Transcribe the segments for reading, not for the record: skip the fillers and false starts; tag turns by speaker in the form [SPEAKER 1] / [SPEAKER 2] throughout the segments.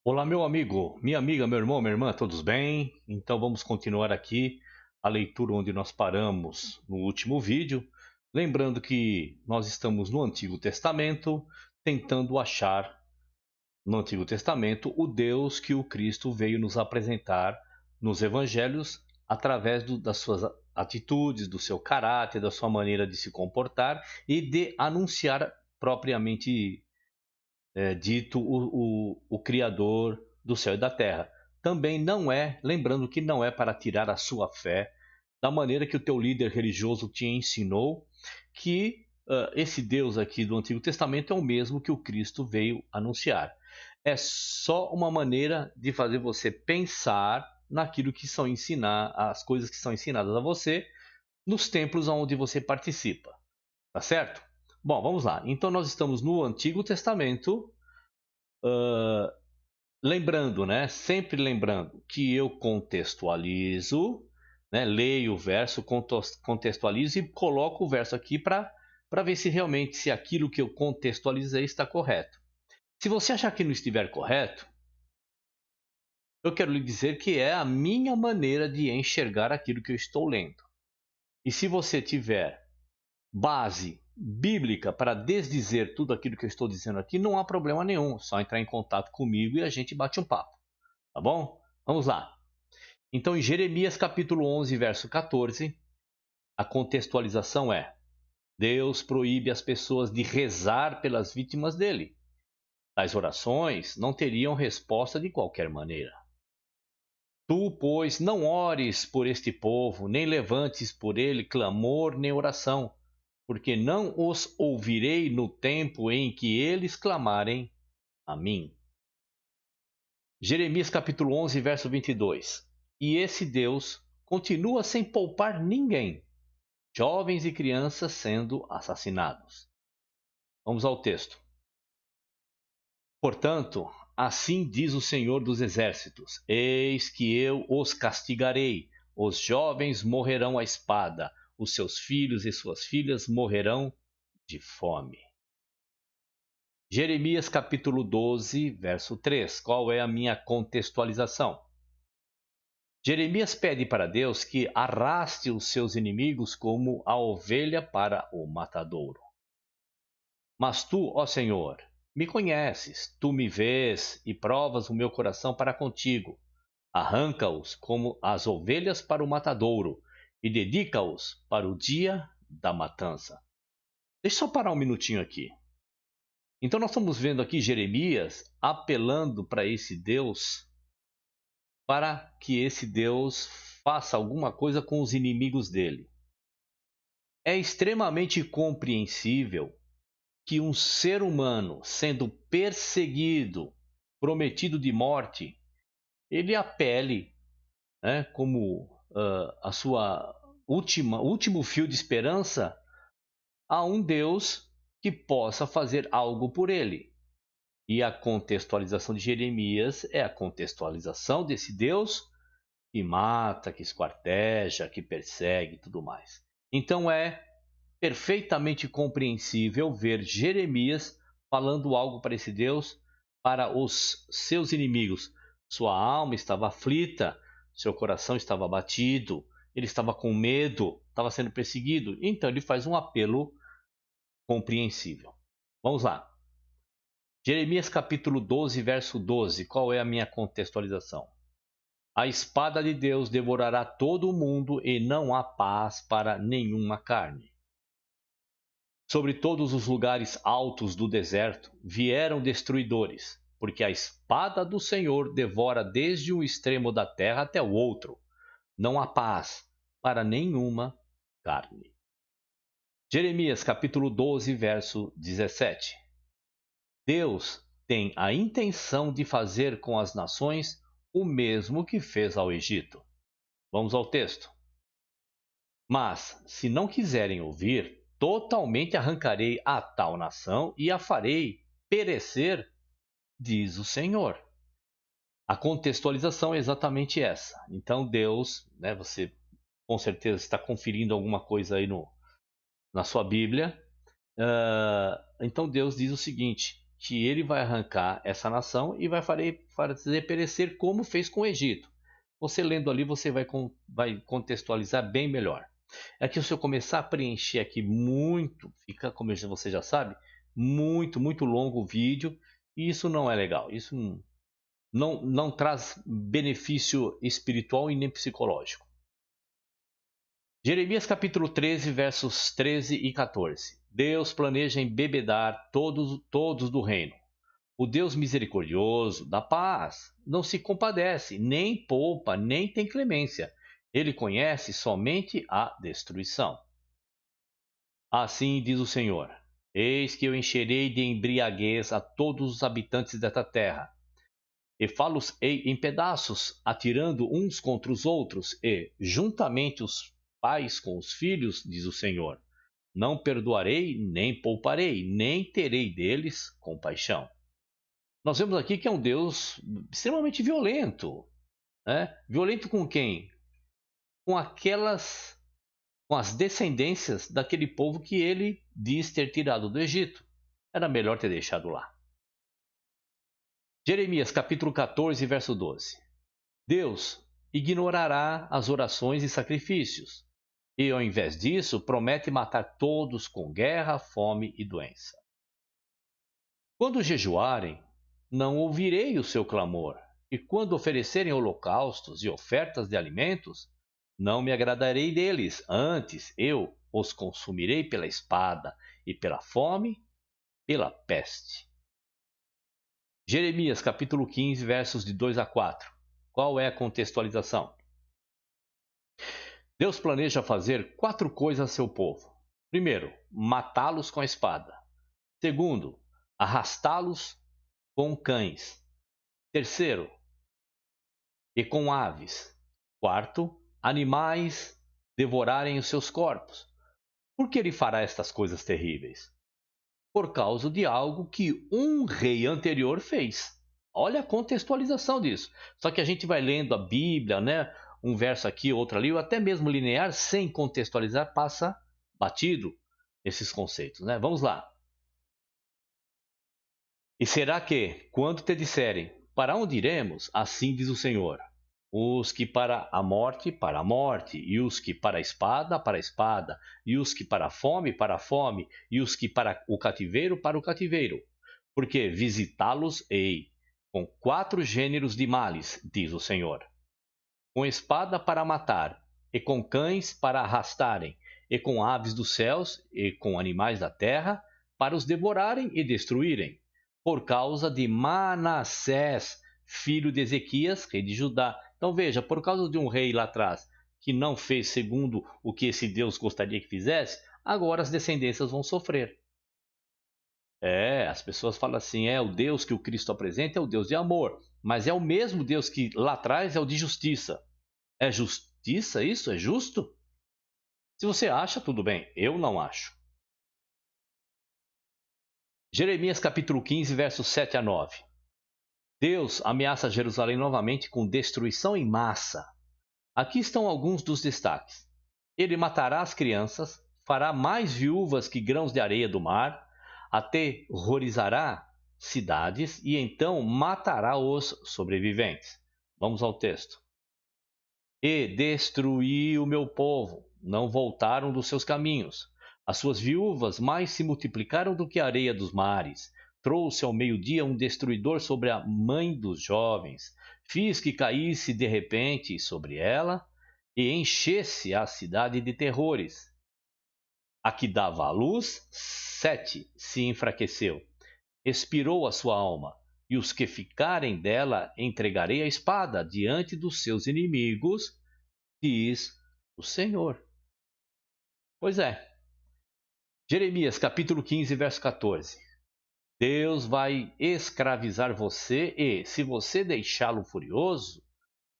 [SPEAKER 1] Olá, meu amigo, minha amiga, meu irmão, minha irmã, todos bem? Então vamos continuar aqui a leitura onde nós paramos no último vídeo. Lembrando que nós estamos no Antigo Testamento, tentando achar no Antigo Testamento o Deus que o Cristo veio nos apresentar nos Evangelhos através das suas atitudes, do seu caráter, da sua maneira de se comportar e de anunciar propriamente dito o Criador do céu e da terra. Também não é, lembrando que não é para tirar a sua fé, da maneira que o teu líder religioso te ensinou, que esse Deus aqui do Antigo Testamento é o mesmo que o Cristo veio anunciar. É só uma maneira de fazer você pensar naquilo que são as coisas que são ensinadas a você nos templos onde você participa. Tá certo? Bom, vamos lá. Então nós estamos no Antigo Testamento, lembrando, né? Sempre lembrando que eu contextualizo, né? Leio o verso, contextualizo e coloco o verso aqui para ver se realmente se aquilo que eu contextualizei está correto. Se você achar que não estiver correto, eu quero lhe dizer que é a minha maneira de enxergar aquilo que eu estou lendo. E se você tiver base bíblica para desdizer tudo aquilo que eu estou dizendo aqui, não há problema nenhum. Só entrar em contato comigo e a gente bate um papo. Tá bom? Vamos lá. Então, em Jeremias capítulo 11, verso 14, a contextualização é: Deus proíbe as pessoas de rezar pelas vítimas dele. Tais orações não teriam resposta de qualquer maneira. Tu, pois, não ores por este povo, nem levantes por ele clamor nem oração, porque não os ouvirei no tempo em que eles clamarem a mim. Jeremias capítulo 11, verso 22. E esse Deus continua sem poupar ninguém, jovens e crianças sendo assassinados. Vamos ao texto. Portanto, assim diz o Senhor dos Exércitos: Eis que eu os castigarei, os jovens morrerão à espada, os seus filhos e suas filhas morrerão de fome. Jeremias capítulo 12, verso 3. Qual é a minha contextualização? Jeremias pede para Deus que arraste os seus inimigos como a ovelha para o matadouro. Mas tu, ó Senhor, me conheces, tu me vês e provas o meu coração para contigo. Arranca-os como as ovelhas para o matadouro e dedica-os para o dia da matança. Deixa eu só parar um minutinho aqui. Então nós estamos vendo aqui Jeremias apelando para esse Deus, para que esse Deus faça alguma coisa com os inimigos dele. É extremamente compreensível que um ser humano sendo perseguido, prometido de morte, ele apele, né, como a sua último fio de esperança a um Deus que possa fazer algo por ele. E a contextualização de Jeremias é a contextualização desse Deus que mata, que esquarteja, que persegue e tudo mais. Então é perfeitamente compreensível ver Jeremias falando algo para esse Deus, para os seus inimigos. Sua alma estava aflita, seu coração estava abatido, ele estava com medo, estava sendo perseguido. Então ele faz um apelo compreensível. Vamos lá. Jeremias capítulo 12, verso 12. Qual é a minha contextualização? A espada de Deus devorará todo o mundo e não há paz para nenhuma carne. Sobre todos os lugares altos do deserto vieram destruidores, porque a espada do Senhor devora desde um extremo da terra até o outro. Não há paz para nenhuma carne. Jeremias capítulo 12, verso 17. Deus tem a intenção de fazer com as nações o mesmo que fez ao Egito. Vamos ao texto. Mas, se não quiserem ouvir, totalmente arrancarei a tal nação e a farei perecer, diz o Senhor. A contextualização é exatamente essa. Então Deus, né, você com certeza está conferindo alguma coisa aí na sua Bíblia. Então Deus diz o seguinte, que ele vai arrancar essa nação e vai fazer perecer como fez com o Egito. Você lendo ali, você vai contextualizar bem melhor. É que se eu começar a preencher aqui muito, fica, como você já sabe, muito longo o vídeo, e isso não é legal. Isso não traz benefício espiritual e nem psicológico. Jeremias capítulo 13, versos 13 e 14. Deus planeja embebedar todos do reino. O Deus misericordioso, da paz, não se compadece, nem poupa, nem tem clemência. Ele conhece somente a destruição. Assim diz o Senhor: Eis que eu encherei de embriaguez a todos os habitantes desta terra, e fá-los-ei em pedaços, atirando uns contra os outros, e juntamente os pais com os filhos, diz o Senhor. Não perdoarei, nem pouparei, nem terei deles compaixão. Nós vemos aqui que é um Deus extremamente violento. Né? Violento com quem? Com as descendências daquele povo que ele diz ter tirado do Egito. Era melhor ter deixado lá. Jeremias capítulo 14, verso 12. Deus ignorará as orações e sacrifícios, e ao invés disso promete matar todos com guerra, fome e doença. Quando jejuarem, não ouvirei o seu clamor, e quando oferecerem holocaustos e ofertas de alimentos, não me agradarei deles, antes eu os consumirei pela espada e pela fome, pela peste. Jeremias capítulo 15, versos de 2 a 4. Qual é a contextualização? Deus planeja fazer 4 coisas a seu povo. Primeiro, matá-los com a espada. Segundo, arrastá-los com cães. Terceiro, e com aves. Quarto, animais devorarem os seus corpos. Por que ele fará estas coisas terríveis? Por causa de algo que um rei anterior fez. Olha a contextualização disso. Só que a gente vai lendo a Bíblia, né? Um verso aqui, outro ali, ou até mesmo linear, sem contextualizar, passa batido esses conceitos, né? Vamos lá. E será que, quando te disserem, para onde iremos? Assim diz o Senhor. Os que para a morte, e os que para a espada, e os que para a fome, e os que para o cativeiro, porque visitá-los-ei com 4 gêneros de males, diz o Senhor. Com espada para matar, e com cães para arrastarem, e com aves dos céus, e com animais da terra, para os devorarem e destruírem, por causa de Manassés, filho de Ezequias, rei de Judá. Então veja, por causa de um rei lá atrás que não fez segundo o que esse Deus gostaria que fizesse, agora as descendências vão sofrer. As pessoas falam assim, o Deus que o Cristo apresenta é o Deus de amor, mas é o mesmo Deus que lá atrás é o de justiça. É justiça isso? É justo? Se você acha, tudo bem, eu não acho. Jeremias capítulo 15, versos 7 a 9. Deus ameaça Jerusalém novamente com destruição em massa. Aqui estão alguns dos destaques. Ele matará as crianças, fará mais viúvas que grãos de areia do mar, aterrorizará cidades e então matará os sobreviventes. Vamos ao texto. E destruí o meu povo, não voltaram dos seus caminhos. As suas viúvas mais se multiplicaram do que a areia dos mares. Trouxe ao meio-dia um destruidor sobre a mãe dos jovens. Fiz que caísse de repente sobre ela e enchesse a cidade de terrores. A que dava à luz, 7 se enfraqueceu. Expirou a sua alma, e os que ficarem dela entregarei à espada diante dos seus inimigos, diz o Senhor. Pois é. Jeremias capítulo 15, verso 14. Deus vai escravizar você e, se você deixá-lo furioso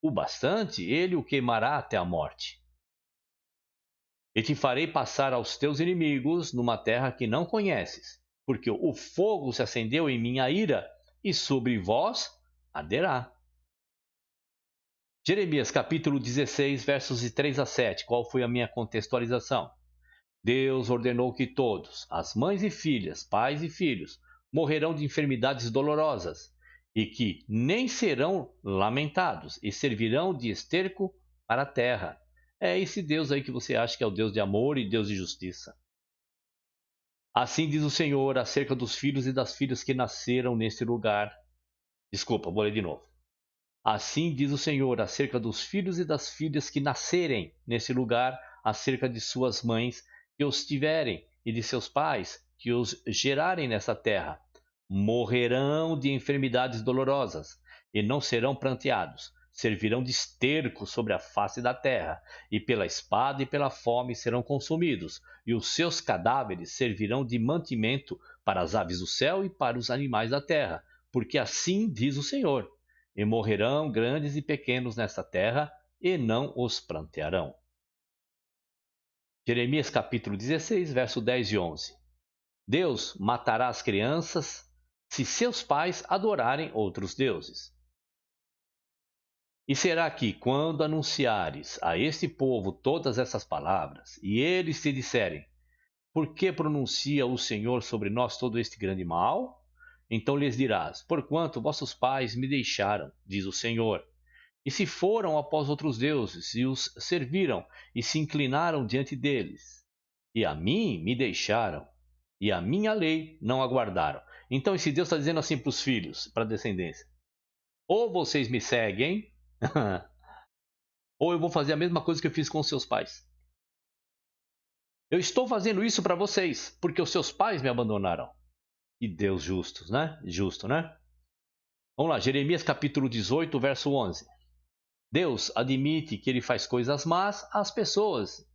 [SPEAKER 1] o bastante, ele o queimará até a morte. E te farei passar aos teus inimigos numa terra que não conheces, porque o fogo se acendeu em minha ira, e sobre vós arderá. Jeremias capítulo 16, versos de 3 a 7. Qual foi a minha contextualização? Deus ordenou que todos, as mães e filhas, pais e filhos, morrerão de enfermidades dolorosas, e que nem serão lamentados, e servirão de esterco para a terra. É esse Deus aí que você acha que é o Deus de amor e Deus de justiça. Assim diz o Senhor acerca dos filhos e das filhas que nasceram neste lugar. Desculpa, vou ler de novo. Assim diz o Senhor acerca dos filhos e das filhas que nascerem nesse lugar, acerca de suas mães que os tiverem e de seus pais que os gerarem nessa terra. Morrerão de enfermidades dolorosas e não serão pranteados. Servirão de esterco sobre a face da terra, e pela espada e pela fome serão consumidos, e os seus cadáveres servirão de mantimento para as aves do céu e para os animais da terra, porque assim diz o Senhor: e morrerão grandes e pequenos nesta terra, e não os prantearão. Jeremias capítulo 16, verso 10 e 11. Deus matará as crianças se seus pais adorarem outros deuses. E será que, quando anunciares a este povo todas essas palavras, e eles te disserem: por que pronuncia o Senhor sobre nós todo este grande mal? Então lhes dirás: porquanto vossos pais me deixaram, diz o Senhor, e se foram após outros deuses, e os serviram, e se inclinaram diante deles, e a mim me deixaram, e a minha lei não aguardaram. Então esse Deus está dizendo assim para os filhos, para a descendência: ou vocês me seguem, ou eu vou fazer a mesma coisa que eu fiz com os seus pais. Eu estou fazendo isso para vocês, porque os seus pais me abandonaram. E Deus justo, né? Justo, né? Vamos lá, Jeremias capítulo 18, verso 11. Deus admite que ele faz coisas más às pessoas.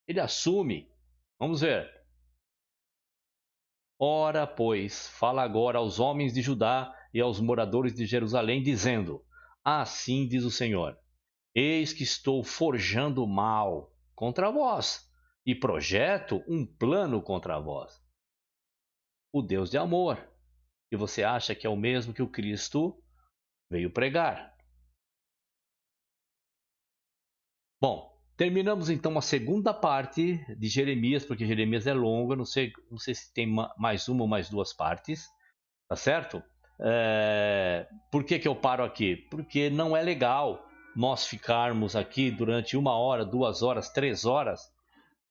[SPEAKER 1] Ele assume. Vamos ver. Ora, pois, fala agora aos homens de Judá e aos moradores de Jerusalém, dizendo: assim diz o Senhor: eis que estou forjando mal contra vós, e projeto um plano contra vós. O Deus de amor, que você acha que é o mesmo que o Cristo veio pregar. Bom, terminamos então a segunda parte de Jeremias, porque Jeremias é longo, não sei se tem mais uma ou mais duas partes, tá certo? Por que eu paro aqui? Porque não é legal nós ficarmos aqui durante 1 hora, 2 horas, 3 horas,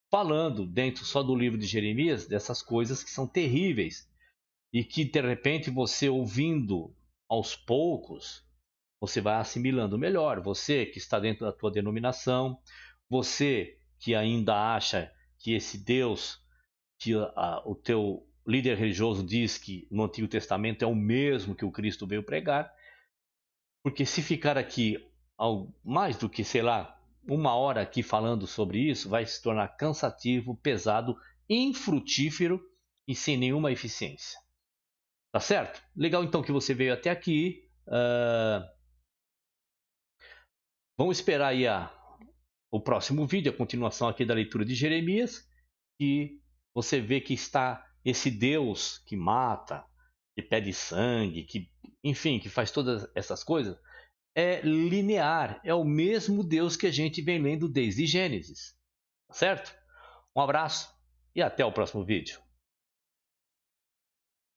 [SPEAKER 1] falando dentro só do livro de Jeremias dessas coisas que são terríveis e que de repente você ouvindo aos poucos, você vai assimilando melhor. Você que está dentro da tua denominação, você que ainda acha que esse Deus que o teu líder religioso diz que no Antigo Testamento é o mesmo que o Cristo veio pregar, porque se ficar aqui mais do que, sei lá, 1 hora aqui falando sobre isso, vai se tornar cansativo, pesado, infrutífero e sem nenhuma eficiência. Tá certo? Legal então que você veio até aqui. Vamos esperar aí o próximo vídeo, a continuação aqui da leitura de Jeremias, e você vê que está esse Deus que mata, que pede sangue, que, enfim, que faz todas essas coisas, é linear, é o mesmo Deus que a gente vem lendo desde Gênesis, tá certo? Um abraço e até o próximo vídeo.